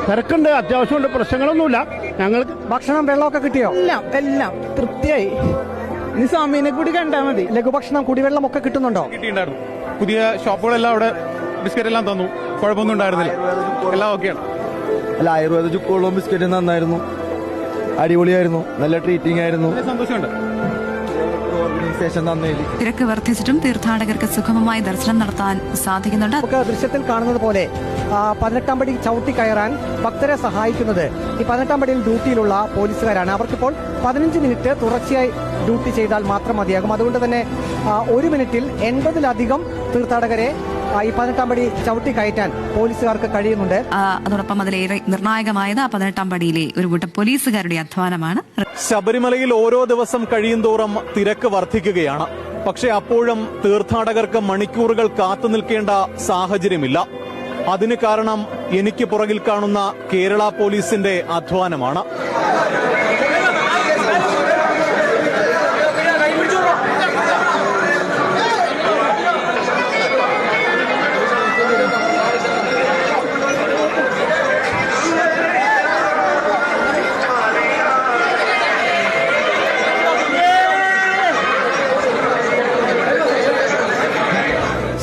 തിരക്കുണ്ട്, അത്യാവശ്യമുണ്ട്, പ്രശ്നങ്ങളൊന്നുമില്ല. ഞങ്ങൾക്ക് ഭക്ഷണം വെള്ളമൊക്കെ കിട്ടിയോ? എല്ലാം തൃപ്തിയായി. ഇനി സ്വാമീനെ കൂടി കണ്ടാൽ മതി. ലഘുഭക്ഷണം കുടിവെള്ളം ഒക്കെ കിട്ടുന്നുണ്ടോ? കിട്ടിയിട്ടുണ്ടായിരുന്നു. പുതിയ ഷോപ്പുകളെല്ലാം അവിടെ ബിസ്ക്കറ്റ് എല്ലാം തന്നു. കുഴപ്പമൊന്നും ഉണ്ടായിരുന്നില്ല. എല്ലാം ഓക്കെയാണ്. അല്ല, ആയുർവേദ ചുക്കുകളും ബിസ്ക്കറ്റും നന്നായിരുന്നു, അടിപൊളിയായിരുന്നു, നല്ല ട്രീറ്റിംഗ് ആയിരുന്നു. സന്തോഷമുണ്ട്. ഓർഗനൈസേഷൻ നന്നായി. തിരക്ക് വർദ്ധിച്ചിട്ടും തീർത്ഥാടകർക്ക് സുഗമമായി ദർശനം നടത്താൻ സാധിക്കുന്നുണ്ട്. നമുക്ക് ദൃശ്യത്തിൽ കാണുന്നത് പോലെ 18-ാം പടി ചവിട്ടി കയറാൻ ഭക്തരെ സഹായിക്കുന്നത് ഈ 18-ാം പടിയിൽ ഡ്യൂട്ടിയിലുള്ള പോലീസുകാരാണ്. അവർക്കിപ്പോൾ 15 മിനിറ്റ് തുടർച്ചയായി ഡ്യൂട്ടി ചെയ്താൽ മാത്രം മതിയാകും. അതുകൊണ്ട് തന്നെ 1 മിനിറ്റിൽ 80-ലധികം തീർത്ഥാടകരെ ഈ 18-ാം പടി ചവിട്ടി കയറ്റാൻ പോലീസുകാർക്ക് കഴിയുന്നുണ്ട്. അതോടൊപ്പം അതിലേറെ നിർണായകമായത് 18-ാം പടിയിലെ ഒരു കൂട്ടം പോലീസുകാരുടെ അധ്വാനമാണ്. ശബരിമലയിൽ ഓരോ ദിവസം കഴിയുന്തോറും തിരക്ക് വർദ്ധിക്കുകയാണ്. പക്ഷെ അപ്പോഴും തീർത്ഥാടകർക്ക് മണിക്കൂറുകൾ കാത്തു നിൽക്കേണ്ട സാഹചര്യമില്ല. അതിന് കാരണം എനിക്ക് പുറകിൽ കാണുന്ന കേരള പോലീസിന്റെ അധ്വാനമാണ്.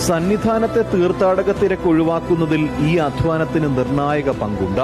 സന്നിധാനത്തെ തീർത്ഥാടക തിരക്ക് ഒഴിവാക്കുന്നതിൽ ഈ അധ്വാനത്തിന് നിർണായക പങ്കുണ്ട്.